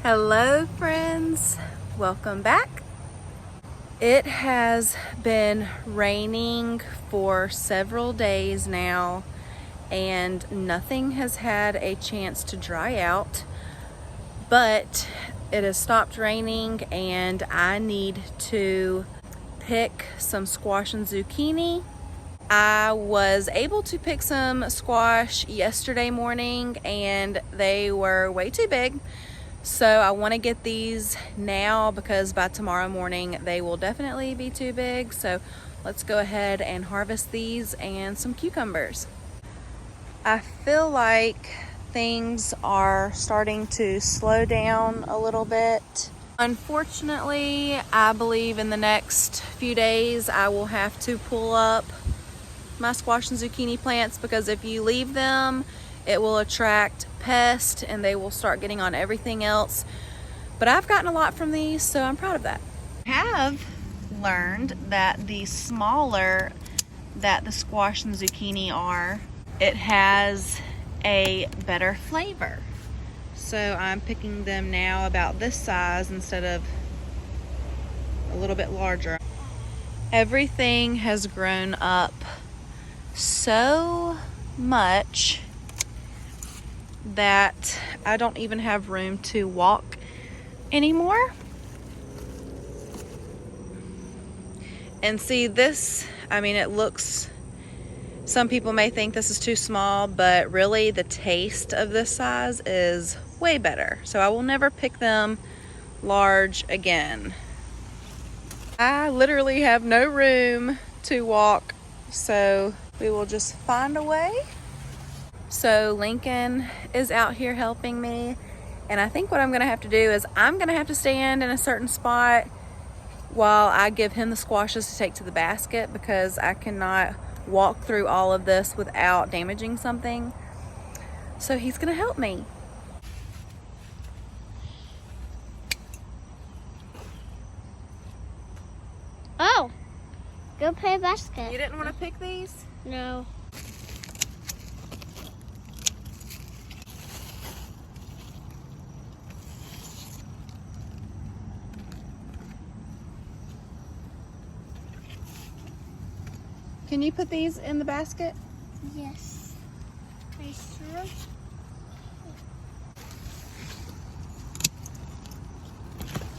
Hello friends, welcome back. It has been raining for several days now and nothing has had a chance to dry out, but it has stopped raining and I need to pick some squash and zucchini. I was able to pick some squash yesterday morning and they were way too big. So I want to get these now because by tomorrow morning they will definitely be too big. So let's go ahead and harvest these and some cucumbers. I feel like things are starting to slow down a little bit. Unfortunately, I believe in the next few days I will have to pull up my squash and zucchini plants because if you leave them, it will attract pests and they will start getting on everything else. But I've gotten a lot from these, so I'm proud of that. I have learned that the smaller that the squash and zucchini are, it has a better flavor. So I'm picking them now about this size instead of a little bit larger. Everything has grown up so much that I don't even have room to walk anymore. And see this, I mean, it looks, some people may think this is too small, but really the taste of this size is way better. So I will never pick them large again. I literally have no room to walk, so we will just find a way. So Lincoln is out here helping me, and I think what I'm gonna have to do is I'm gonna have to stand in a certain spot while I give him the squashes to take to the basket because I cannot walk through all of this without damaging something. So he's gonna help me. Oh, go play basket. You didn't want to pick these? No. Can you put these in the basket? Yes. Are you sure?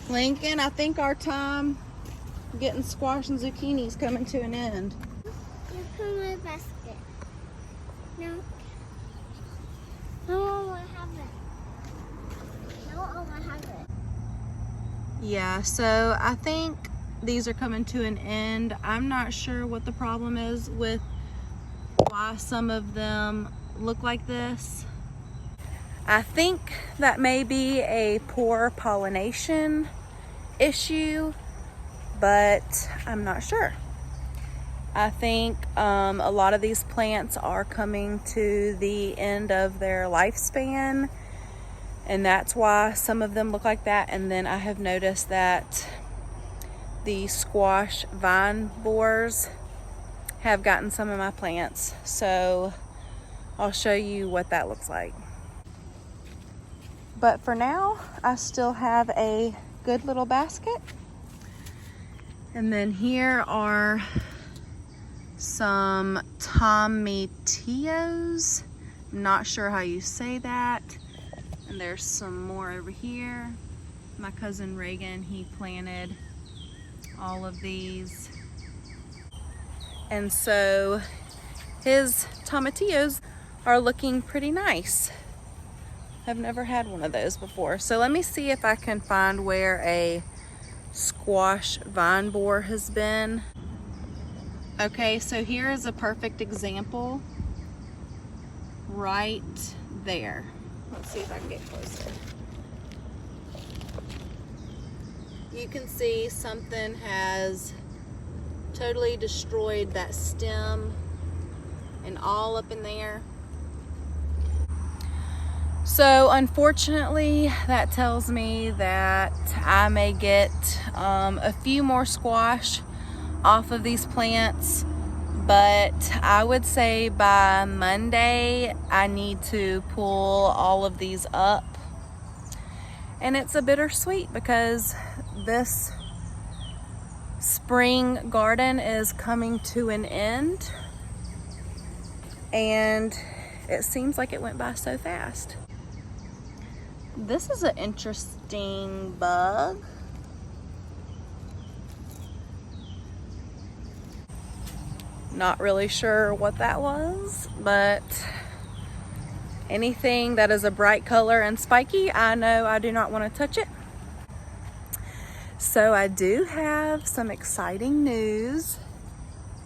Lincoln, I think our time getting squash and zucchini is coming to an end. You put in my basket. No. No one will have it. No one will have it. Yeah, so I think these are coming to an end. I'm not sure what the problem is with why some of them look like this. I think that may be a poor pollination issue, but I'm not sure. I think a lot of these plants are coming to the end of their lifespan, and that's why some of them look like that. And then I have noticed that the squash vine borers have gotten some of my plants, so I'll show you what that looks like. But for now, I still have a good little basket. And then here are some tomatillos. Not sure how you say that. And there's some more over here. My cousin Reagan, he planted all of these. And so his tomatillos are looking pretty nice. I've never had one of those before. So let me see if I can find where a squash vine borer has been. Okay, so here is a perfect example right there. Let's see if I can get closer. You can see something has totally destroyed that stem and all up in there. So unfortunately, that tells me that I may get a few more squash off of these plants, but I would say by Monday I need to pull all of these up And it's a bittersweet because this spring garden is coming to an end, and it seems like it went by so fast. This is an interesting bug. Not really sure what that was, but anything that is a bright color and spiky, I know I do not want to touch it. So I do have some exciting news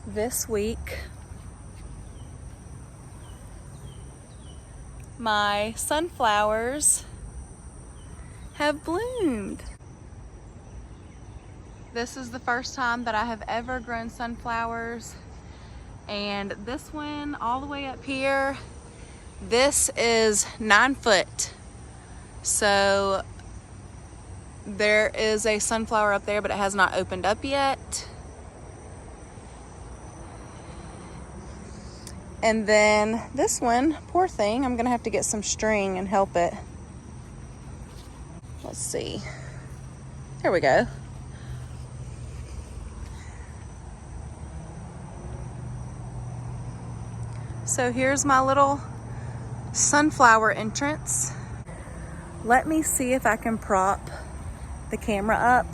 this week. My sunflowers have bloomed. This is the first time that I have ever grown sunflowers. And this one all the way up here, this is 9 foot. So there is a sunflower up there, but it has not opened up yet. And then this one, poor thing, I'm gonna have to get some string and help it. Let's see. There we go. So here's my little sunflower entrance. Let me see if I can prop the camera up,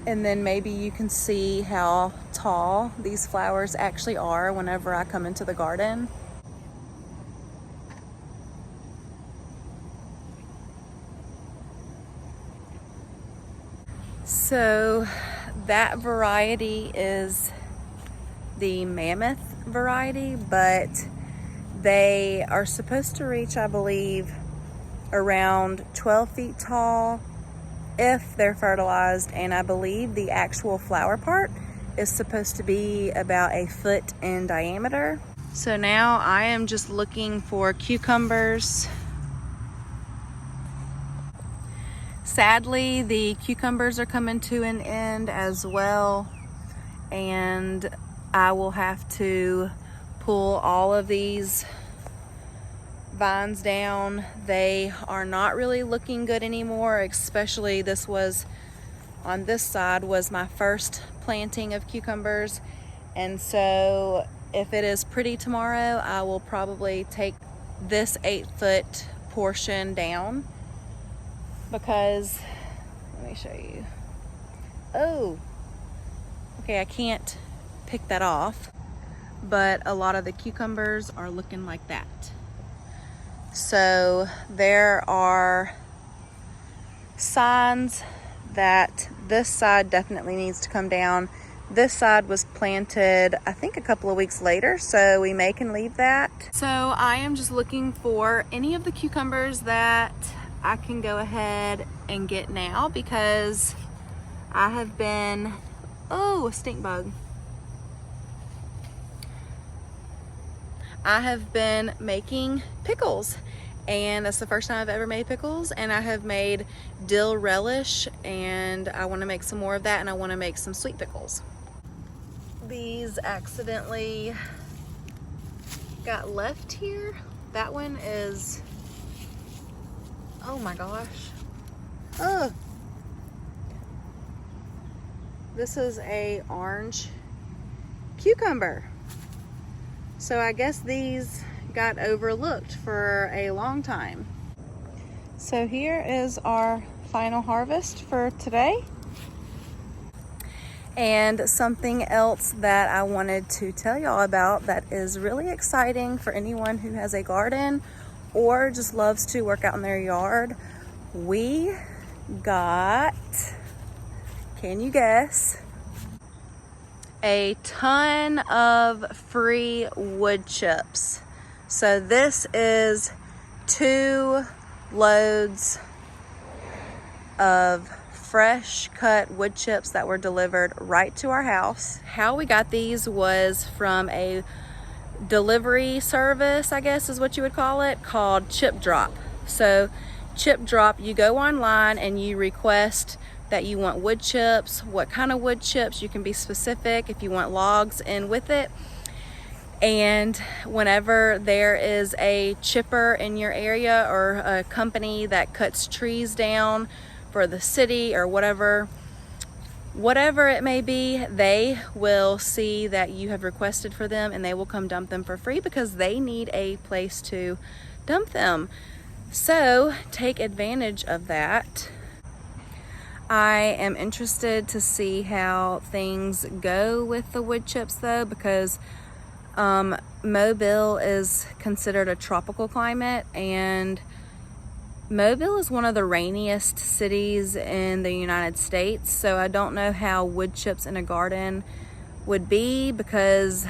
and then maybe you can see how tall these flowers actually are whenever I come into the garden. So that variety is the mammoth variety, but they are supposed to reach, I believe, around 12 feet tall if they're fertilized, and I believe the actual flower part is supposed to be about 1 foot in diameter. So now I am just looking for cucumbers. Sadly, the cucumbers are coming to an end as well, and I will have to pull all of these vines down. They are not really looking good anymore, especially this was, on this side was my first planting of cucumbers. And so if it is pretty tomorrow, I will probably take this 8 foot portion down, because, let me show you. Oh, okay, I can't pick that off, but a lot of the cucumbers are looking like that. So there are signs that this side definitely needs to come down. This side was planted, I think, a couple of weeks later, so we can leave that. So I am just looking for any of the cucumbers that I can go ahead and get now, because I have been, oh, a stink bug. I have been making pickles, and that's the first time I've ever made pickles, and I have made dill relish, and I want to make some more of that, and I want to make some sweet pickles. These accidentally got left here. That one is, oh my gosh. Oh, this is a orange cucumber. So I guess these got overlooked for a long time. So here is our final harvest for today. And something else that I wanted to tell y'all about that is really exciting for anyone who has a garden or just loves to work out in their yard. We got, can you guess, a ton of free wood chips. So this is 2 loads of fresh cut wood chips that were delivered right to our house. How we got these was from a delivery service, I guess is what you would call it, called Chip Drop. So Chip Drop, you go online and you request that you want wood chips, what kind of wood chips, you can be specific if you want logs in with it. And whenever there is a chipper in your area or a company that cuts trees down for the city or whatever it may be, they will see that you have requested for them and they will come dump them for free because they need a place to dump them. So take advantage of that. I am interested to see how things go with the wood chips though, because Mobile is considered a tropical climate, and Mobile is one of the rainiest cities in the United States, so I don't know how wood chips in a garden would be, because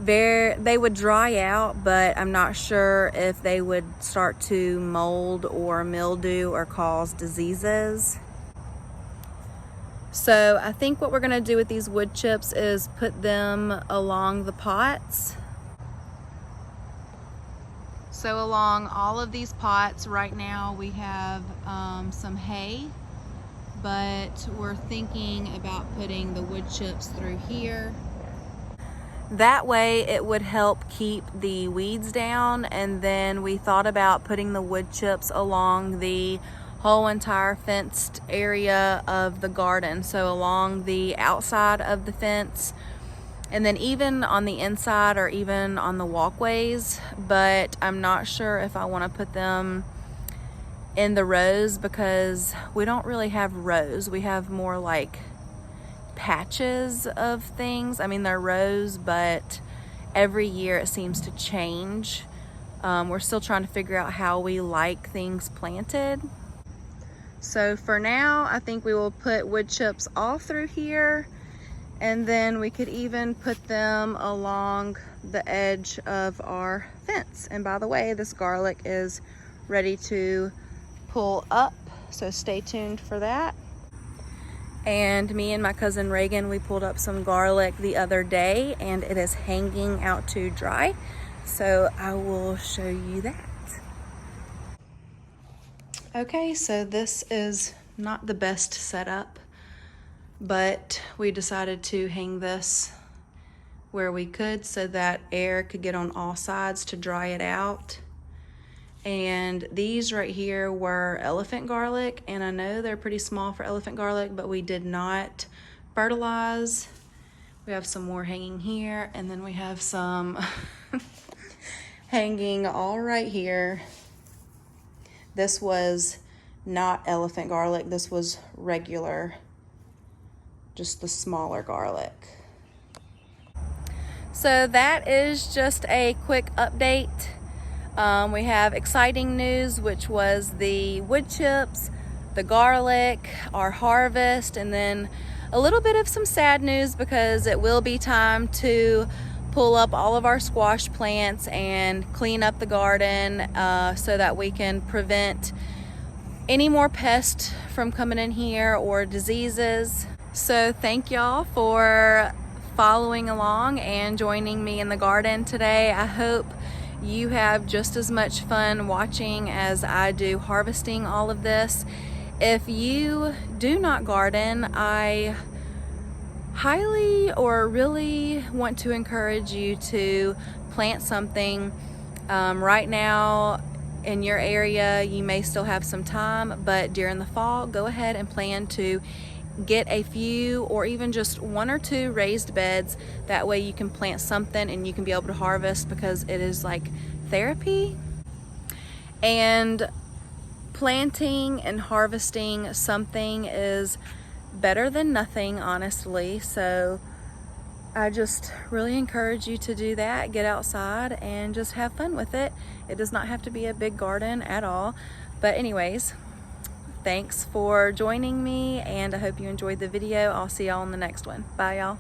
they would dry out, but I'm not sure if they would start to mold or mildew or cause diseases. So I think what we're gonna do with these wood chips is put them along the pots. So along all of these pots right now we have some hay, but we're thinking about putting the wood chips through here. That way it would help keep the weeds down, and then we thought about putting the wood chips along the whole entire fenced area of the garden, so along the outside of the fence, and then even on the inside or even on the walkways. But I'm not sure if I want to put them in the rows because we don't really have rows. We have more like patches of things. I mean, they're rows, but every year it seems to change. We're still trying to figure out how we like things planted. So for now, I think we will put wood chips all through here, and then we could even put them along the edge of our fence. And by the way, this garlic is ready to pull up, so stay tuned for that. And me and my cousin Reagan, we pulled up some garlic the other day and it is hanging out to dry. So I will show you that. Okay, so this is not the best setup, but we decided to hang this where we could so that air could get on all sides to dry it out. And these right here were elephant garlic, and I know they're pretty small for elephant garlic, but we did not fertilize. We have some more hanging here, and then we have some hanging all right here. This was not elephant garlic, this was regular, just the smaller garlic. So that is just a quick update. We have exciting news, which was the wood chips, the garlic, our harvest, and then a little bit of some sad news because it will be time to pull up all of our squash plants and clean up the garden so that we can prevent any more pests from coming in here or diseases. So thank y'all for following along and joining me in the garden today. I hope you have just as much fun watching as I do harvesting all of this. If you do not garden, I highly or really want to encourage you to plant something. Right now in your area you may still have some time, but during the fall go ahead and plan to get a few or even just one or two raised beds. That way you can plant something and you can be able to harvest, because it is like therapy. And planting and harvesting something is better than nothing, honestly. So I just really encourage you to do that. Get outside and just have fun with it. It does not have to be a big garden at all. But anyways, thanks for joining me, and I hope you enjoyed the video. I'll see y'all in the next one. Bye, y'all.